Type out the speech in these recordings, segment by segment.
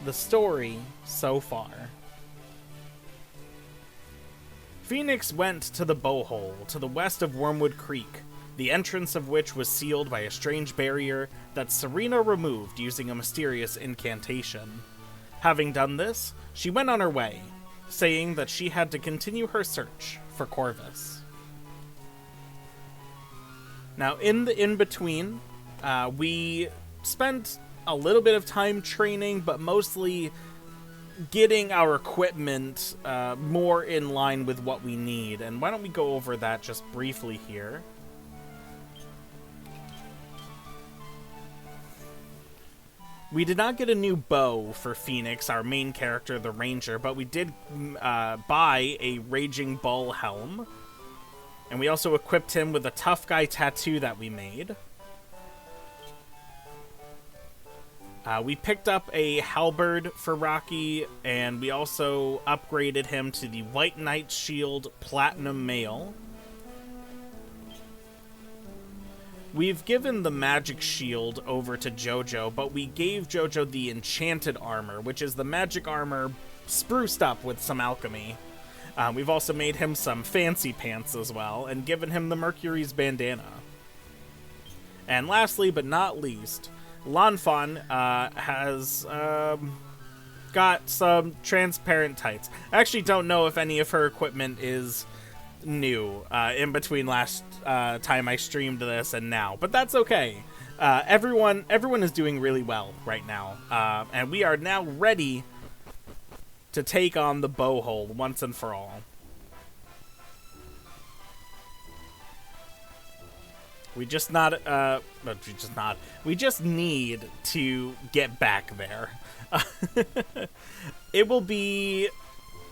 the story so far. Phoenix went to the Bowhole, to the west of Wormwood Creek, the entrance of which was sealed by a strange barrier that Serena removed using a mysterious incantation. Having done this, she went on her way, saying that she had to continue her search for Corvus. Now, in the in-between, we spent a little bit of time training, but mostly getting our equipment more in line with what we need. And why don't we go over that just briefly here. We did not get a new bow for Phoenix, our main character, the Ranger, but we did buy a Raging Bull helm. And we also equipped him with a tough guy tattoo that we made. We picked up a halberd for Rocky, and we also upgraded him to the White Knight Shield Platinum Mail. We've given the magic shield over to Jojo, but we gave Jojo the enchanted armor, which is the magic armor spruced up with some alchemy. We've also made him some fancy pants as well, and given him the Mercury's bandana. And lastly, but not least, Lanfan has got some transparent tights. I actually don't know if any of her equipment is new in between last time I streamed this and now, but that's okay. Everyone is doing really well right now, and we are now ready to take on the Bowhole once and for all. We just need to get back there. It will be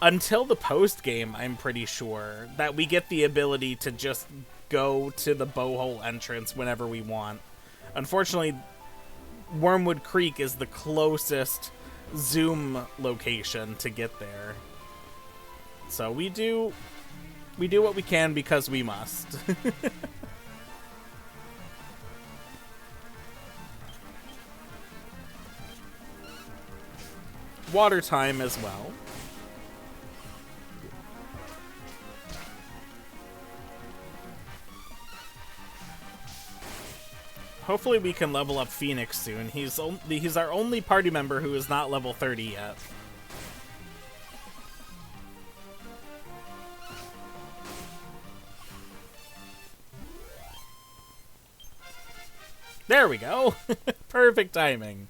until the post game, I'm pretty sure, that we get the ability to just go to the Bowhole entrance whenever we want. Unfortunately, Wormwood Creek is the closest Zoom location to get there. So we do what we can because we must. Water time as well. Hopefully we can level up Phoenix soon. He's our only party member who is not level 30 yet. There we go. Perfect timing.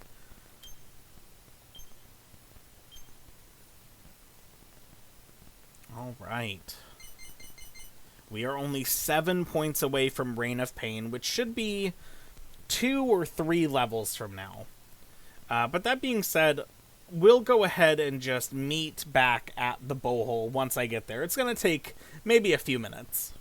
All right. We are only 7 points away from Reign of Pain, which should be 2 or 3 levels from now. But that being said, we'll go ahead and just meet back at the Bowhole once I get there. It's going to take maybe a few minutes.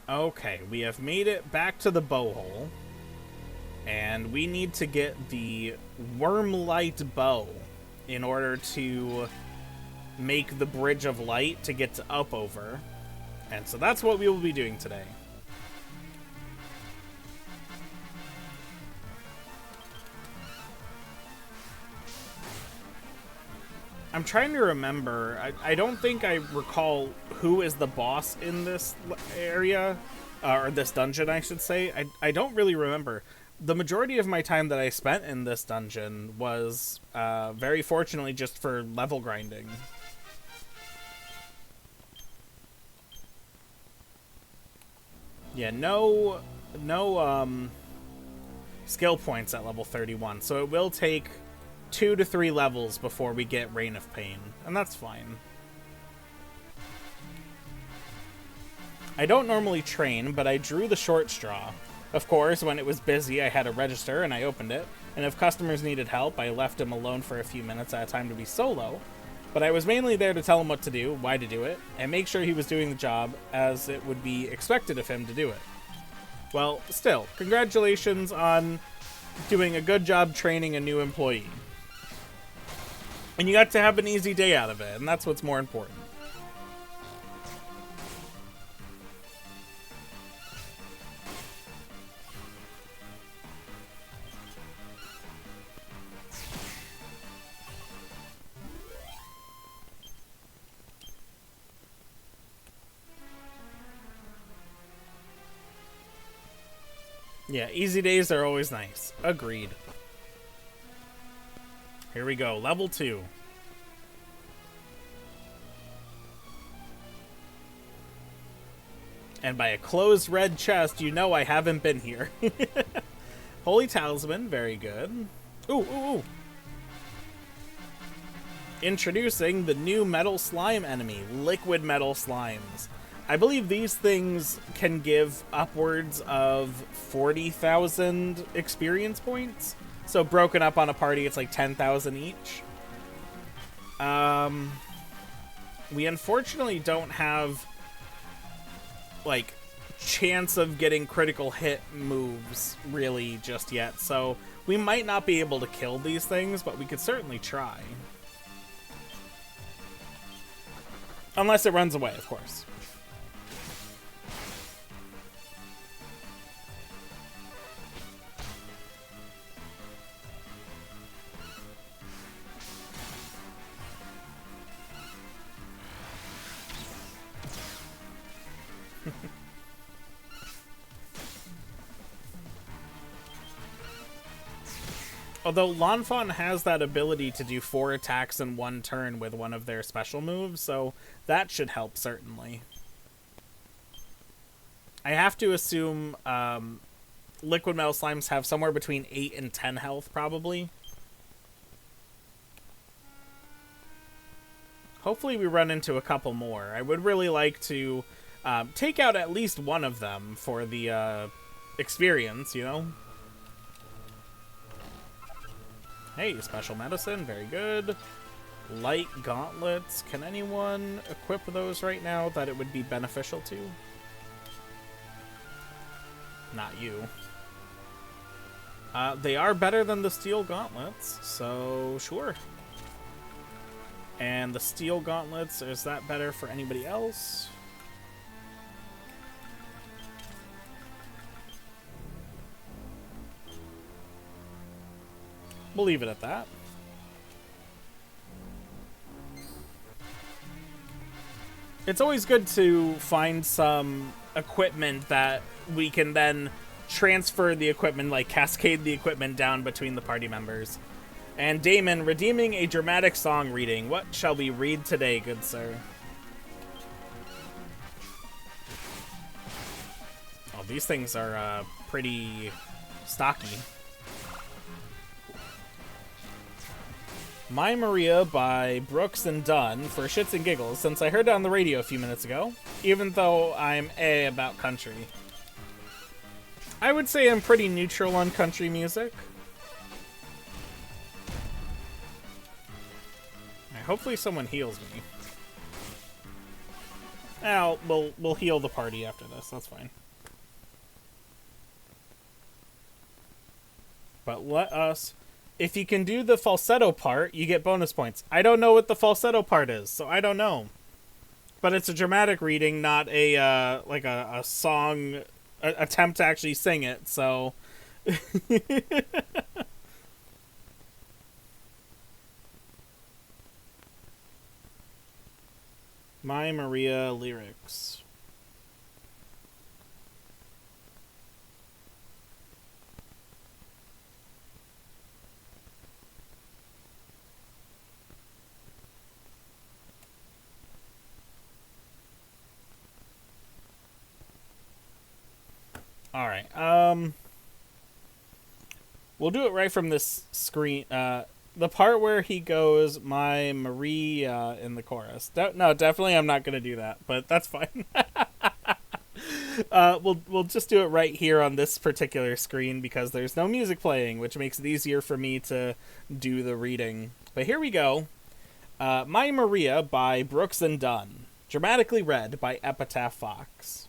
Okay, we have made it back to the Bowhole. And we need to get the Wormlight Bow in order to make the Bridge of Light to get to up over. And so that's what we will be doing today. I'm trying to remember. I don't think I recall who is the boss in this area, or this dungeon, I should say. I don't really remember. The majority of my time that I spent in this dungeon was, very fortunately, just for level grinding. Yeah, no skill points at level 31, so it will take 2 to 3 levels before we get Reign of Pain, and that's fine. I don't normally train, but I drew the short straw. Of course, when it was busy, I had a register and I opened it, and if customers needed help, I left him alone for a few minutes at a time to be solo, but I was mainly there to tell him what to do, why to do it, and make sure he was doing the job as it would be expected of him to do it. Well, still, congratulations on doing a good job training a new employee. And you got to have an easy day out of it, and that's what's more important. Yeah, easy days are always nice. Agreed. Here we go, level 2. And by a closed red chest, you know I haven't been here. Holy Talisman, very good. Ooh, ooh, ooh. Introducing the new metal slime enemy, liquid metal slimes. I believe these things can give upwards of 40,000 experience points. So broken up on a party, it's like 10,000 each. We unfortunately don't have like chance of getting critical hit moves really just yet, so we might not be able to kill these things, but we could certainly try. Unless it runs away, of course. Although Lanfon has that ability to do 4 attacks in one turn with one of their special moves, so that should help, certainly. I have to assume liquid metal slimes have somewhere between 8 and 10 health, probably. Hopefully we run into a couple more. I would really like to take out at least one of them for the experience, you know? Hey, special medicine, very good. Light gauntlets. Can anyone equip those right now that it would be beneficial to? Not you. They are better than the steel gauntlets, so sure. And the steel gauntlets, is that better for anybody else? We'll leave it at that. It's always good to find some equipment that we can then transfer the equipment, like cascade the equipment down between the party members. And Damon, redeeming a dramatic song reading. What shall we read today, good sir? Oh, these things are pretty stocky. My Maria by Brooks and Dunn for shits and giggles, since I heard it on the radio a few minutes ago, even though I'm about country. I would say I'm pretty neutral on country music. Hopefully someone heals me. We'll heal the party after this, that's fine. But let us... If you can do the falsetto part, you get bonus points. I don't know what the falsetto part is, so I don't know. But it's a dramatic reading, not a, like a song attempt to actually sing it, so... My Maria lyrics. Alright, we'll do it right from this screen. The part where he goes, my Maria, in the chorus. No, definitely I'm not going to do that, but that's fine. We'll just do it right here on this particular screen because there's no music playing, which makes it easier for me to do the reading. But here we go. My Maria by Brooks and Dunn. Dramatically read by Epitaph Fox.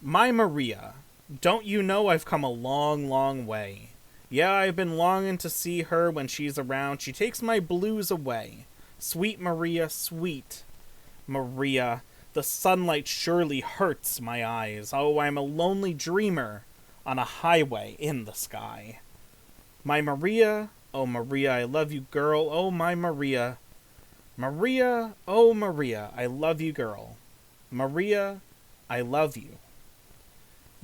My Maria, don't you know I've come a long, long way? Yeah, I've been longing to see her when she's around. She takes my blues away. Sweet Maria, sweet Maria, the sunlight surely hurts my eyes. Oh, I'm a lonely dreamer on a highway in the sky. My Maria, oh Maria, I love you, girl. Oh, my Maria. Maria, oh Maria, I love you, girl. Maria, I love you.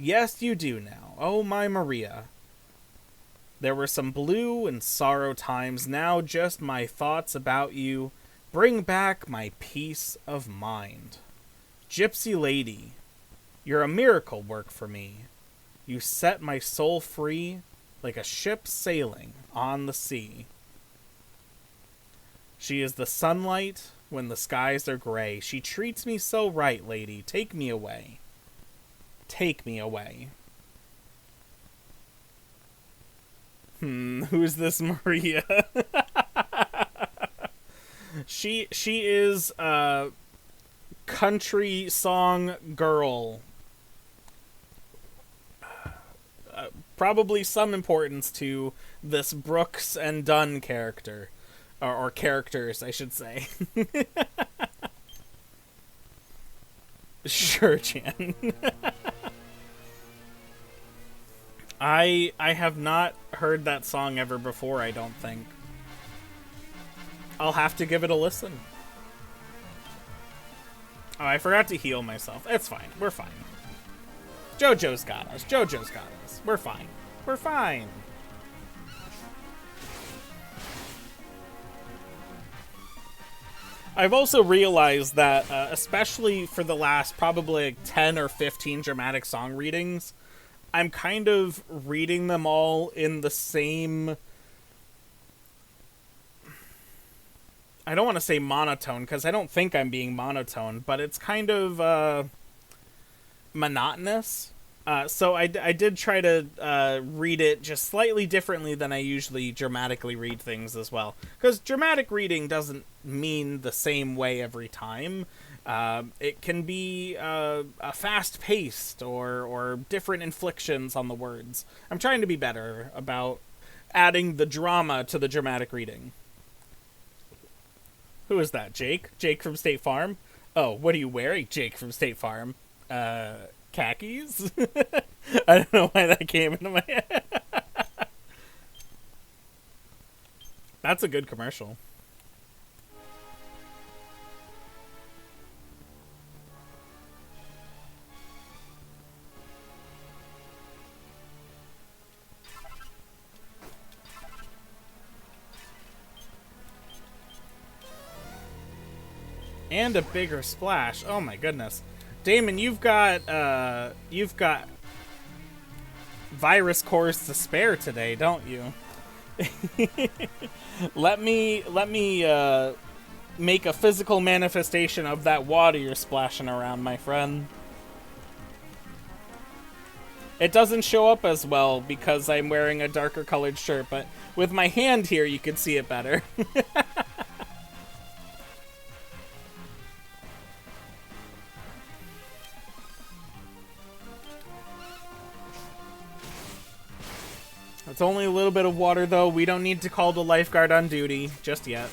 Yes, you do now. Oh, my Maria. There were some blue and sorrow times, now just my thoughts about you bring back my peace of mind. Gypsy lady, you're a miracle work for me. You set my soul free like a ship sailing on the sea. She is the sunlight when the skies are gray. She treats me so right, lady. Take me away. Take me away. Who's this Maria? She is a country song girl. Probably some importance to this Brooks and Dunn character. Or characters, I should say. Sure, Chan. I have not heard that song ever before, I don't think. I'll have to give it a listen. Oh, I forgot to heal myself. It's fine. We're fine. JoJo's got us. JoJo's got us. We're fine. We're fine. I've also realized that, especially for the last probably like 10 or 15 dramatic song readings, I'm kind of reading them all in the same... I don't want to say monotone, because I don't think I'm being monotone, but it's kind of monotonous. So I did try to read it just slightly differently than I usually dramatically read things as well. Because dramatic reading doesn't mean the same way every time. It can be a fast-paced or different inflections on the words. I'm trying to be better about adding the drama to the dramatic reading. Who is that, Jake? Jake from State Farm? Oh, what are you wearing, Jake from State Farm? Khakis? I don't know why that came into my head. That's a good commercial. And a bigger splash. Oh my goodness. Damon, you've got virus cores to spare today, don't you? let me make a physical manifestation of that water you're splashing around, my friend. It doesn't show up as well because I'm wearing a darker colored shirt, but with my hand here you can see it better. It's only a little bit of water, though. We don't need to call the lifeguard on duty just yet.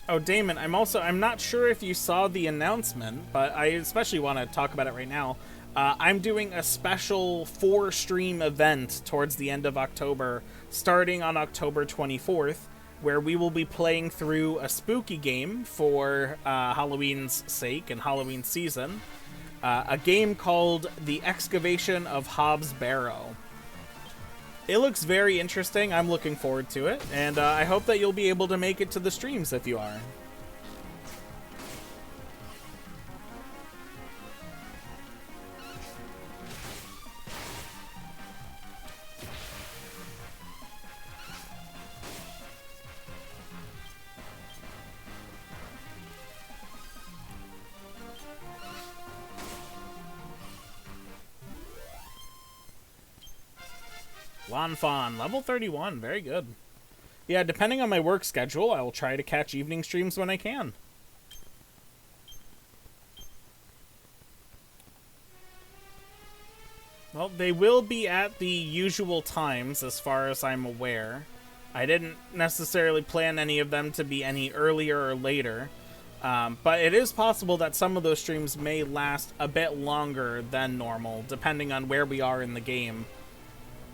Oh, Damon, I'm not sure if you saw the announcement, but I especially want to talk about it right now. I'm doing a special 4-stream event towards the end of October, starting on October 24th, where we will be playing through a spooky game for Halloween's sake and Halloween season. A game called The Excavation of Hobbs Barrow. It looks very interesting. I'm looking forward to it, and I hope that you'll be able to make it to the streams if you are. Lanfan, level 31, very good. Yeah, depending on my work schedule, I will try to catch evening streams when I can. Well, they will be at the usual times, as far as I'm aware. I didn't necessarily plan any of them to be any earlier or later. But it is possible that some of those streams may last a bit longer than normal, depending on where we are in the game.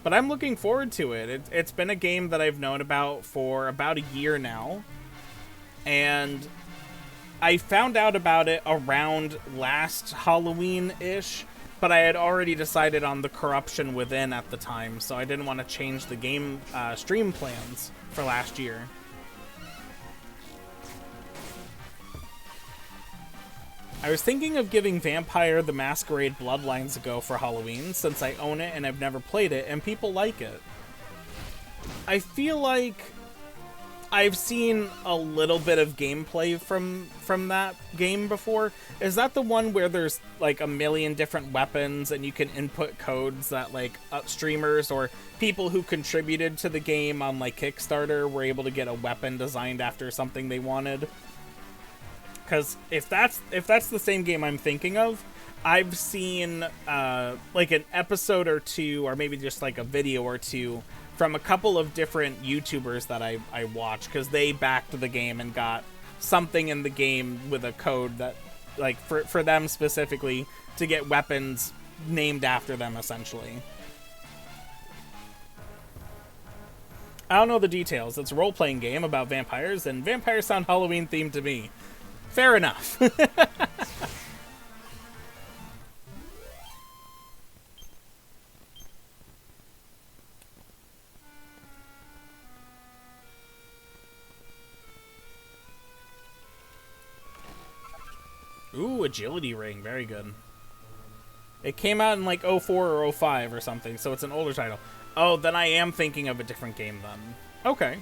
But I'm looking forward to it. It's been a game that I've known about for about a year now. And I found out about it around last Halloween-ish, but I had already decided on the corruption within at the time, so I didn't want to change the game stream plans for last year. I was thinking of giving Vampire the Masquerade Bloodlines a go for Halloween, since I own it and I've never played it, and people like it. I feel like I've seen a little bit of gameplay from that game before. Is that the one where there's like a million different weapons and you can input codes that like streamers or people who contributed to the game on like Kickstarter were able to get a weapon designed after something they wanted? Because if that's the same game I'm thinking of, I've seen like an episode or two, or maybe just like a video or two from a couple of different YouTubers that I watch, because they backed the game and got something in the game with a code that, like, for them specifically, to get weapons named after them, essentially. I don't know the details. It's a role-playing game about vampires, and vampires sound Halloween-themed to me. Fair enough. Ooh, agility ring. Very good. It came out in like 04 or 05 or something, so it's an older title. Oh, then I am thinking of a different game then. Okay.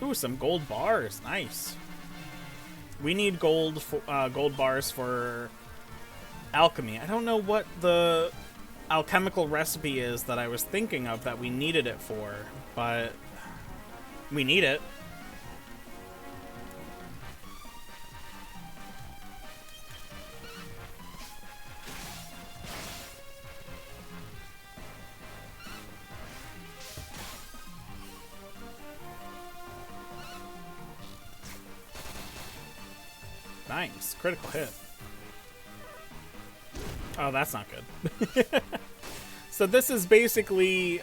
Ooh, some gold bars. Nice. We need gold bars for alchemy. I don't know what the alchemical recipe is that I was thinking of that we needed it for, but we need it. Nice. Critical hit. Oh, that's not good. So this is basically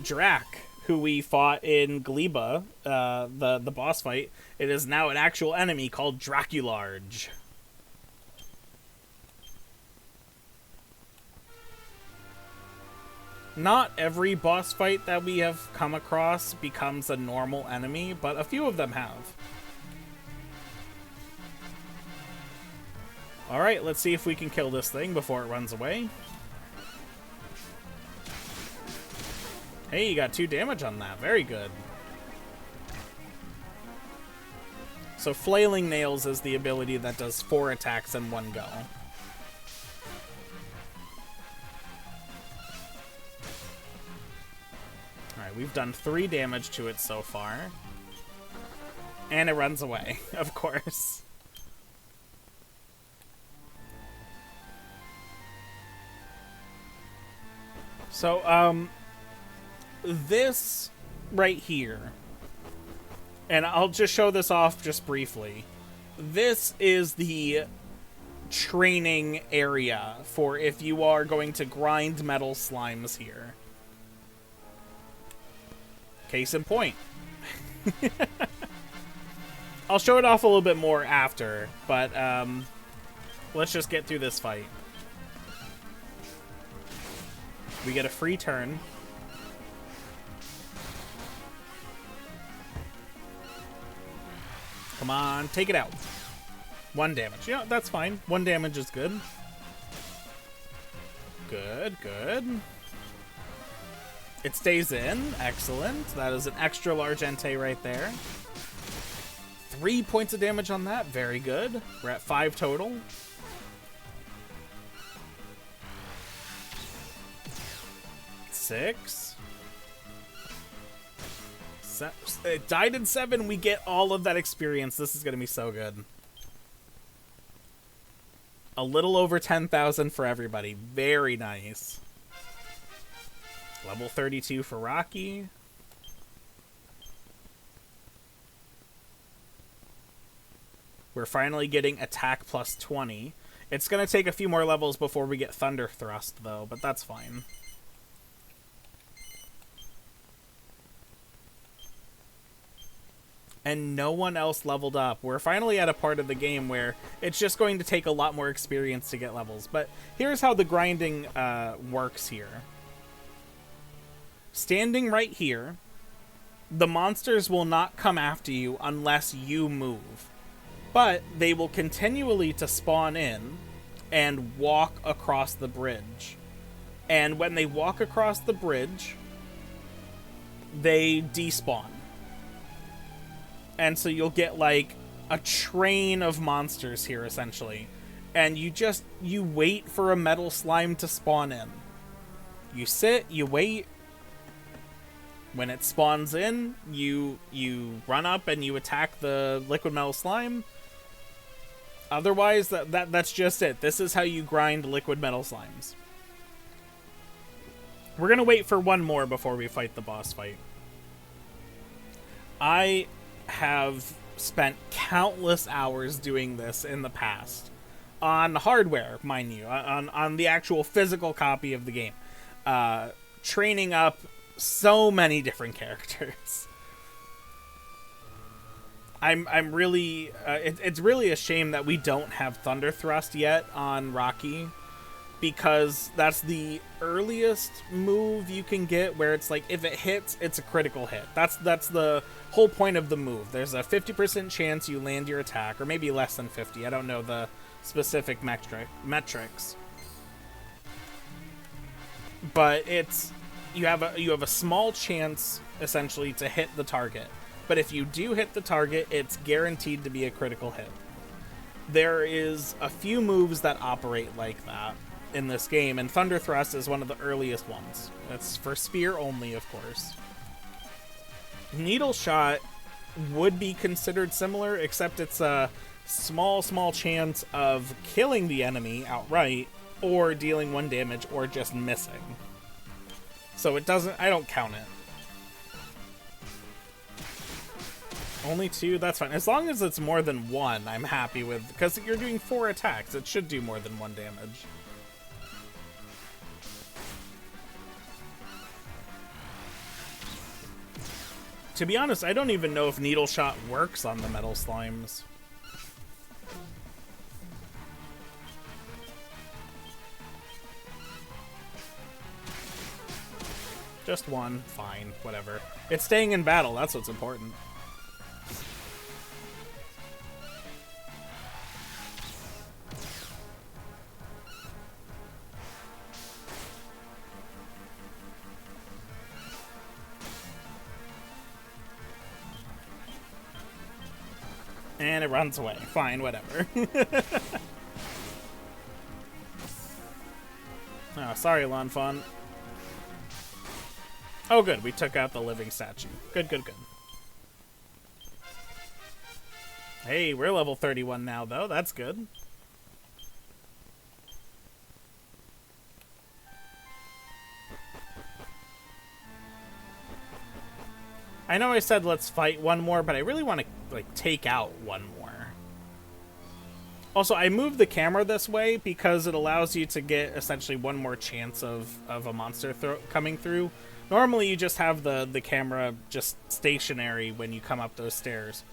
Drac, who we fought in Gleba, the boss fight. It is now an actual enemy called Dracularge. Not every boss fight that we have come across becomes a normal enemy, but a few of them have. Alright, let's see if we can kill this thing before it runs away. Hey, you got 2 damage on that. Very good. So Flailing Nails is the ability that does 4 attacks in one go. Alright, we've done 3 damage to it so far. And it runs away, of course. So, this right here, and I'll just show this off just briefly. This is the training area for if you are going to grind metal slimes here. Case in point. I'll show it off a little bit more after, but let's just get through this fight. We get a free turn. Come on, take it out. 1 damage. Yeah, that's fine. 1 damage is good. Good, good. It stays in. Excellent. That is an extra large Entei right there. 3 points of damage on that. Very good. We're at 5 total. Six. It died in 7. We get all of that experience. This is going to be so good. A little over 10,000 for everybody. Very nice. Level 32 for Rocky. We're finally getting attack plus 20. It's going to take a few more levels before we get Thunder Thrust, though, but that's fine. and no one else leveled up. We're finally at a part of the game where it's just going to take a lot more experience to get levels. But here's how the grinding works here. Standing right here, the monsters will not come after you unless you move. But they will continually to spawn in and walk across the bridge. And when they walk across the bridge, they despawn. And so you'll get like a train of monsters here essentially. And you wait for a metal slime to spawn in. You sit, you wait. When it spawns in, you run up and you attack the liquid metal slime. Otherwise, that's just it. This is how you grind liquid metal slimes. We're going to wait for one more before we fight the boss fight. I have spent countless hours doing this in the past. On hardware, mind you. On the actual physical copy of the game. Training up so many different characters. I'm really it's really a shame that we don't have Thunder Thrust yet on Rocky, because that's the earliest move you can get where it's like if it hits, it's a critical hit. That's the whole point of the move. There's a 50% chance you land your attack, or maybe less than 50. I don't know the specific metrics. But it's you have a small chance essentially to hit the target. But if you do hit the target, it's guaranteed to be a critical hit. There is a few moves that operate like that in this game, and Thunder Thrust is one of the earliest ones. It's for spear only, of course. Needle Shot would be considered similar, except it's a small chance of killing the enemy outright, or dealing 1 damage, or just missing. So I don't count it. Only 2? That's fine. As long as it's more than 1, I'm happy with, because you're doing 4 attacks. It should do more than 1 damage. To be honest, I don't even know if Needle Shot works on the metal slimes. Just 1. Fine. Whatever. It's staying in battle. That's what's important. And it runs away. Fine, whatever. Oh, sorry, Lanfon. Oh, good. We took out the living statue. Good. Hey, we're level 31 now, though. That's good. I know I said let's fight one more, but I really want to like take out one more. Also, I moved the camera this way because it allows you to get essentially one more chance of a monster coming through. Normally, you just have the camera just stationary when you come up those stairs.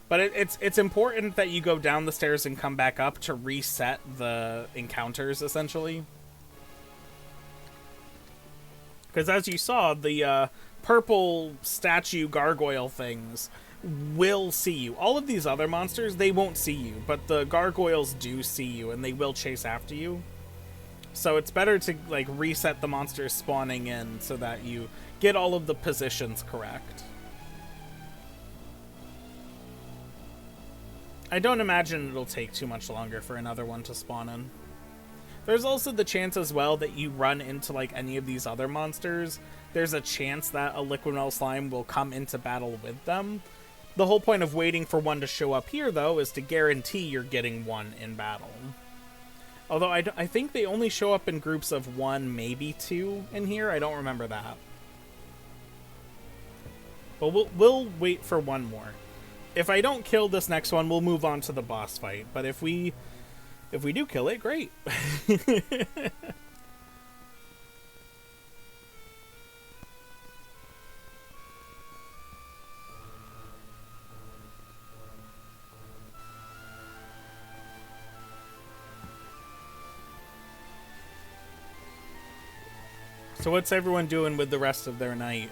But it's important that you go down the stairs and come back up to reset the encounters, essentially. Because as you saw, the purple statue gargoyle things will see you. All of these other monsters, they won't see you, but the gargoyles do see you, and they will chase after you. So it's better to like reset the monsters spawning in so that you get all of the positions correct. I don't imagine it'll take too much longer for another one to spawn in. There's also the chance as well that you run into like any of these other monsters. There's a chance that a liquid metal slime will come into battle with them. The whole point of waiting for one to show up here, though, is to guarantee you're getting one in battle. Although I think they only show up in groups of 1, maybe 2 in here. I don't remember that. But we'll wait for one more. If I don't kill this next one, we'll move on to the boss fight. But if we do kill it, great. So what's everyone doing with the rest of their night?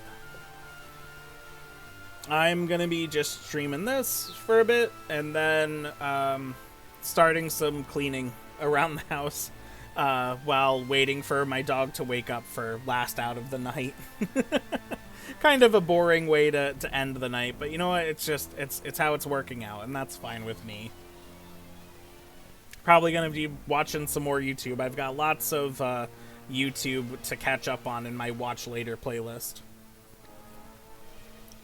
I'm gonna be just streaming this for a bit, and then starting some cleaning around the house while waiting for my dog to wake up for last out of the night. Kind of a boring way to end the night, but you know what? It's how it's working out, and that's fine with me. Probably gonna be watching some more YouTube. I've got lots of YouTube to catch up on in my watch later playlist.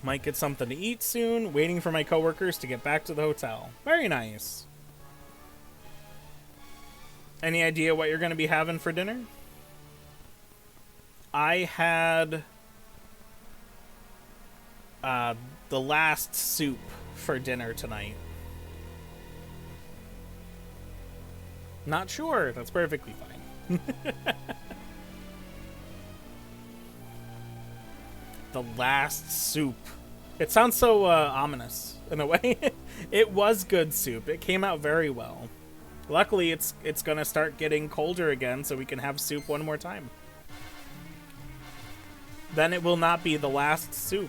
Might get something to eat soon. Waiting for my coworkers to get back to the hotel. Very nice. Any idea what you're going to be having for dinner? I had the last soup for dinner tonight. Not sure. That's perfectly fine. The last soup. It sounds so ominous in a way. It was good soup. It came out very well. Luckily, it's gonna start getting colder again, so we can have soup one more time. Then it will not be the last soup.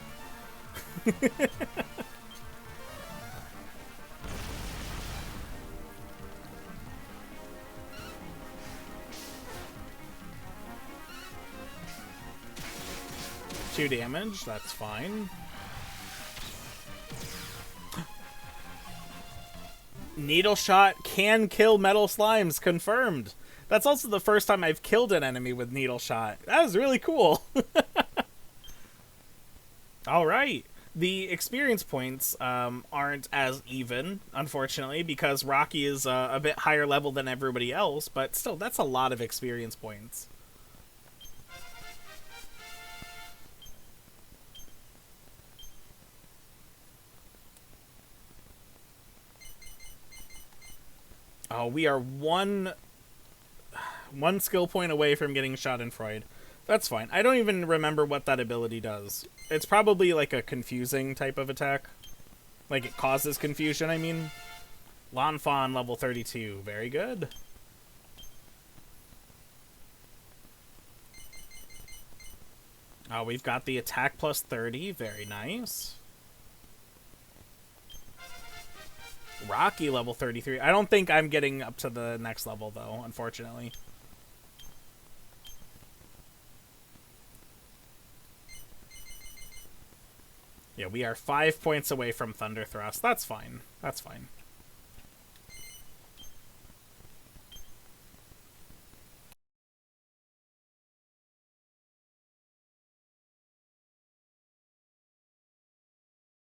Two damage, that's fine. Needle shot can kill metal slimes, confirmed. That's also the first time I've killed an enemy with needle shot. That was really cool. All right. The experience points aren't as even, unfortunately, because Rocky is a bit higher level than everybody else, but still, that's a lot of experience points. Oh, we are one skill point away from getting Schadenfreude. That's fine. I don't even remember what that ability does. It's probably like a confusing type of attack. Like it causes confusion, I mean. Lanfan level 32. Very good. Oh, we've got the attack plus 30. Very nice. Rocky level 33. I don't think I'm getting up to the next level, though, unfortunately. Yeah, we are 5 points away from Thunder Thrust. That's fine. That's fine.